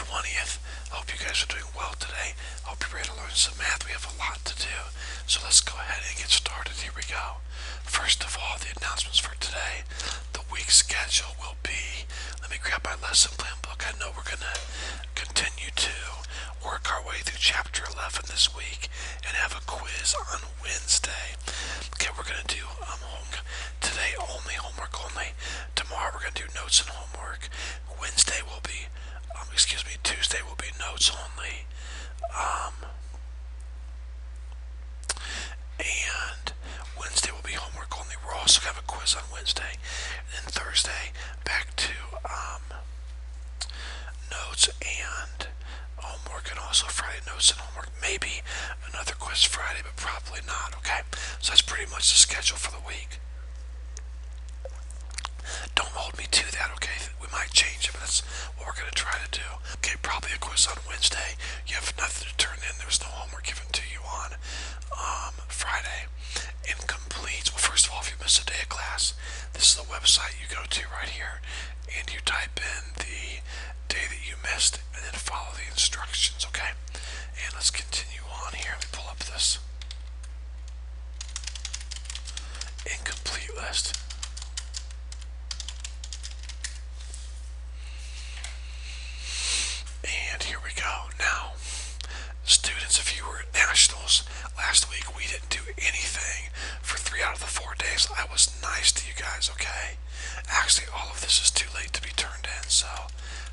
20th. I hope you guys are doing well today. I hope you're ready to learn some math. We have a lot to do. So let's go ahead and get started. Here we go. First of all, the announcements for today. The week schedule will be, let me grab my lesson plan book. I know we're going to continue to work our way through chapter 11 this week and have a quiz on Wednesday. Okay, we're going to do today only, homework only. Tomorrow we're going to do notes and homework. Wednesday will be, Tuesday will be notes only. And Wednesday will be homework only. We're also going to have a quiz on Wednesday. And then Thursday, back to notes and homework, and also Friday notes and homework. Maybe another quiz Friday, but probably not, okay? So that's pretty much the schedule for the week. Don't hold me to that, okay? We might change it, but that's what we're going to try to do. Okay, probably a quiz on Wednesday. You have nothing to turn in. There's no homework given to you on Friday. Incomplete. Well, first of all, if you miss a day of class, this is the website you go to right here, and you type in the day that you missed, and then follow the instructions, okay? And let's continue on here. Let me pull up this incomplete list. And here we go. Now, students, if you were at Nationals last week, we didn't do anything for 3 out of the 4 days. I was nice to you guys, okay? Actually, all of this is too late to be turned in, so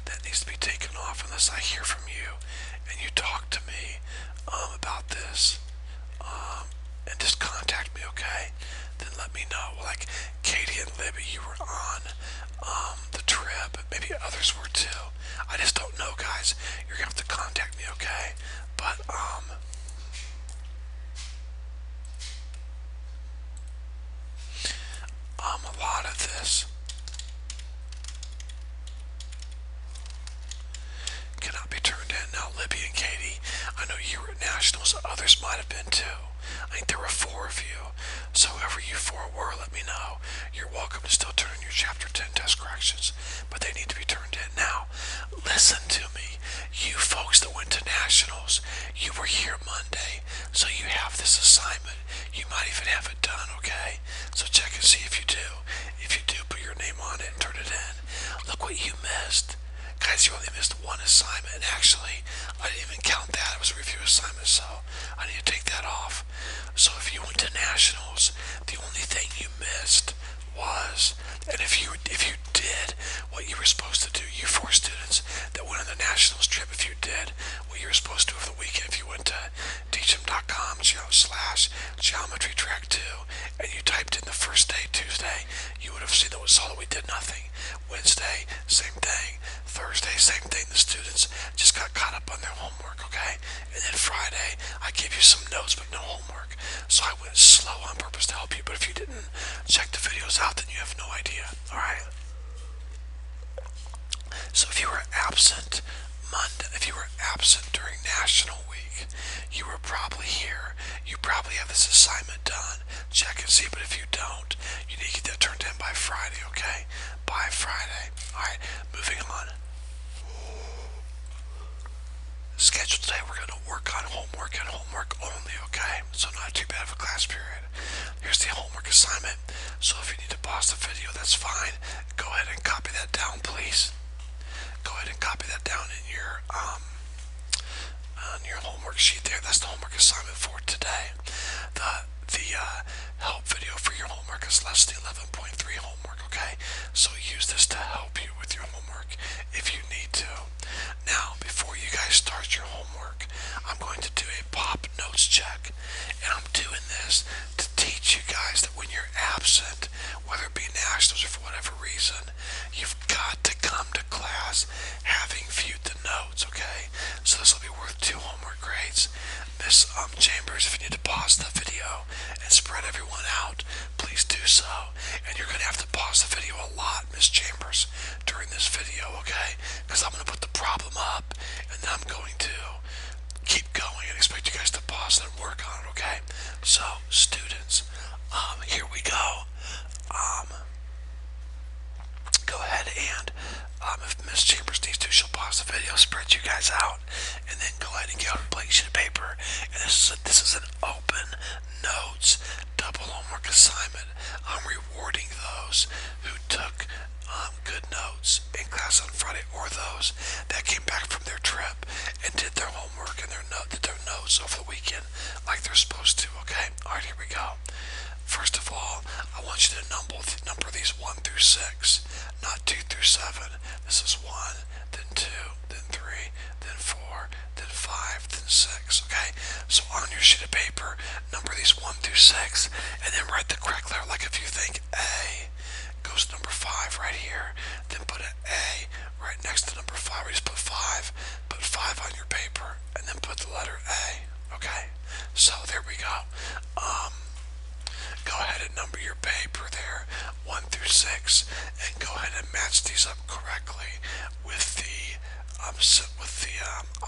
that needs to be taken off unless I hear from you and you talk to me about this, and just contact me, okay? Then let me know. Like Katie and Libby, you were on the trip. Maybe others were too. I just don't know, guys. You're gonna have to contact me, okay? But a lot of this cannot be turned in. Now, Libby and Katie, I know you were at Nationals. Others might have been too. I think there were 4 of you. So whoever you 4 were, let me know. You're welcome to still turn in your Chapter 10 test corrections, but they need to be turned in. Now, listen to me. You folks that went to Nationals, you were here Monday, so you have this assignment. You might even have it done, okay? So check and see if you do. If you do, put your name on it and turn it in. Look what you missed. Guys, you only missed 1 assignment. Actually, I didn't even count that. It was a review assignment, so I need to take that off. So if you went to Nationals, the only thing you missed was, and if you did what you were supposed to do, you 4 students that went on the Nationals trip, if you did what you were supposed to do over the weekend, if you went to teachhim.com/geometry track 2, and you typed in the first day, Tuesday, you would have seen that was all that we did nothing. Wednesday, same thing. Thursday, same thing. The students just got caught up on their homework, okay? And then Friday, I gave you some notes but no homework. So I went slow on purpose to help you. But if you didn't check the videos out, then you have no idea, alright? So if you were absent during National Week, you were probably here. You probably have this assignment done. Check and see, but if you don't, you need to get that turned in by Friday, okay? By Friday. Alright, moving on. Schedule today, we're going to work on homework and homework only, okay? So not too bad of a class period. Here's the homework assignment. So if you need to pause the video, that's fine. Go ahead and copy that down, please. Go ahead and copy that down in your on your homework sheet there. That's the homework assignment for today. The help video for your homework is lesson 11.3 homework, okay? So use this to help you with your homework if you need to. Now, before you guys start your homework, I'm going to do a pop notes check, and I'm doing this to teach you guys that when you're absent, whether it be Nationals or for whatever reason, you've got to come to class having viewed the notes, okay? So this will be worth 2 homework grades. Miss Chambers, if you need to pause the video and spread everyone out, please do so. And you're going to have to pause the video a lot, Miss Chambers, during this video, okay? Because I'm going to put the problem up, and then I'm going to keep going and expect you guys to pause and work on it, okay? So, students, here we go. Go ahead and, if Miss Chambers needs to, she'll pause the video, spread you guys out, and then go ahead and get out a blank sheet of paper. And this is an open notes double homework assignment. I'm rewarding those who took good notes in class on Friday, or those that came back from their trip and did their homework and did their notes over the weekend like they're supposed to. Okay, all right, here we go. First of all, I want you to number these 1 through 6, not 2 through 7. This is 1, then 2, then 3, then 4, then 5, then 6. Okay, so on your sheet of paper, number these 1 through 6, and then write the correct letter. Like if you think A goes to number 5 right here, then put an A right next to number 5. Or just put 5 on your paper, and then put the letter A. Okay, so there we go. Go ahead and number your paper there, 1 through 6, and go ahead and match these up correctly with the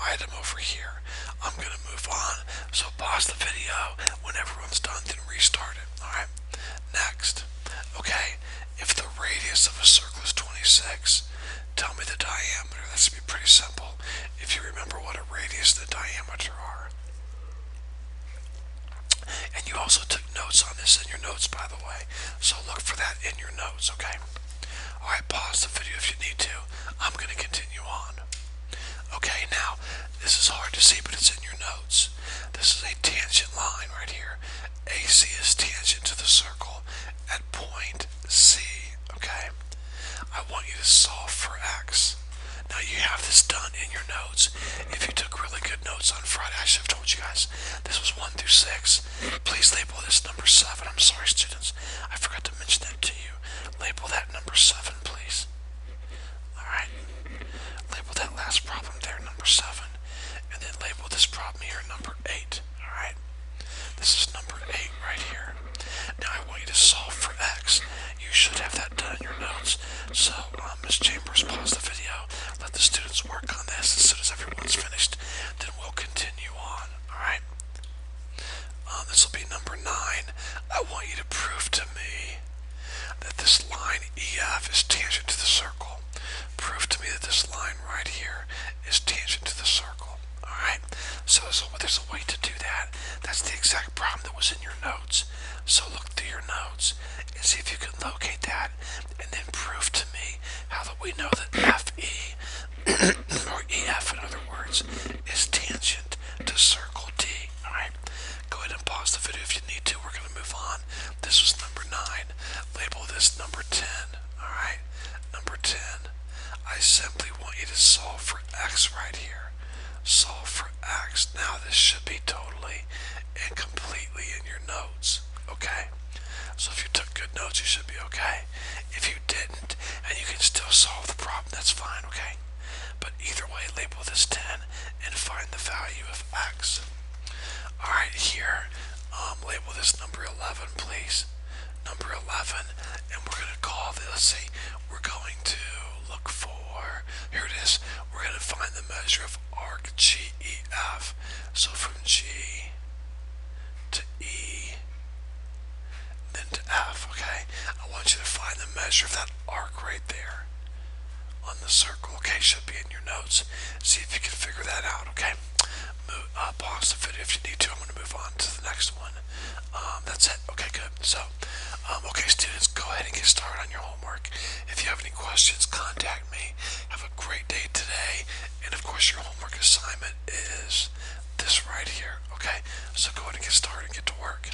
item over here. I'm gonna move on, so pause the video when everyone's done, then restart it. All right. Next, okay. If the radius of a circle is 26, tell me the diameter. That should be pretty simple if you remember what a radius and a diameter are. And you also took notes on this in your notes, by the way, so look for that in your notes, okay? Alright, pause the video if you need to. I'm going to continue on. Okay, now, this is hard to see, but it's in your notes. This is a tangent line right here. AC is tangent to the circle at point C, okay? I want you to solve for X. Now you have this done in your notes. If you took really good notes on Friday, I should have told you guys this was 1 through 6. Please label this number 7. I'm sorry, students, I forgot to mention that to you. Label that number 7, please. Alright. Label that last problem there, number 7. And then label this problem here, number 8. Alright. This is number 8 right here. Now I want you to solve for X. You should have that done in your notes. So, Ms. Chambers, pause the video. Let the students work on this. As soon as everyone's finished, then we'll continue on. Alright? This will be number 9. I want you to prove to me that this line EF is tangent to the circle. Prove to me that this line right here is tangent to the circle. Alright? So there's a way to do that. That's the exact problem that was in your notes. So look through your notes and see if you can locate that, and then prove to me how that we know that FE, or EF in other words, is tangent to circle D. Alright? Go ahead and pause the video if you need to. We're going to move on. This was number 9. Label this number 10. Alright? Number 10. I simply want you to solve for X right here. Solve for X. Now this should be totally and completely in your notes. Okay? So if you took good notes, you should be okay. If you didn't, and you can still solve the problem, that's fine, okay? But either way, label this 10 and find the value of X. Alright, here, label this number 11, please. Number 11, and we're going to call this, let's see, we're going to look for, here it is, we're going to find the measure of arc GEF. So from G to E, then to F, okay? I want you to find the measure of that arc right there on the circle, okay? Should be in your notes. See if you can figure that out, okay? Pause the video if you need to. I'm going to move on to the next one. That's it. Okay, good. So, okay, students, go ahead and get started on your homework. If you have any questions, contact me. Have a great day today. And, of course, your homework assignment is this right here, okay? So go ahead and get started and get to work.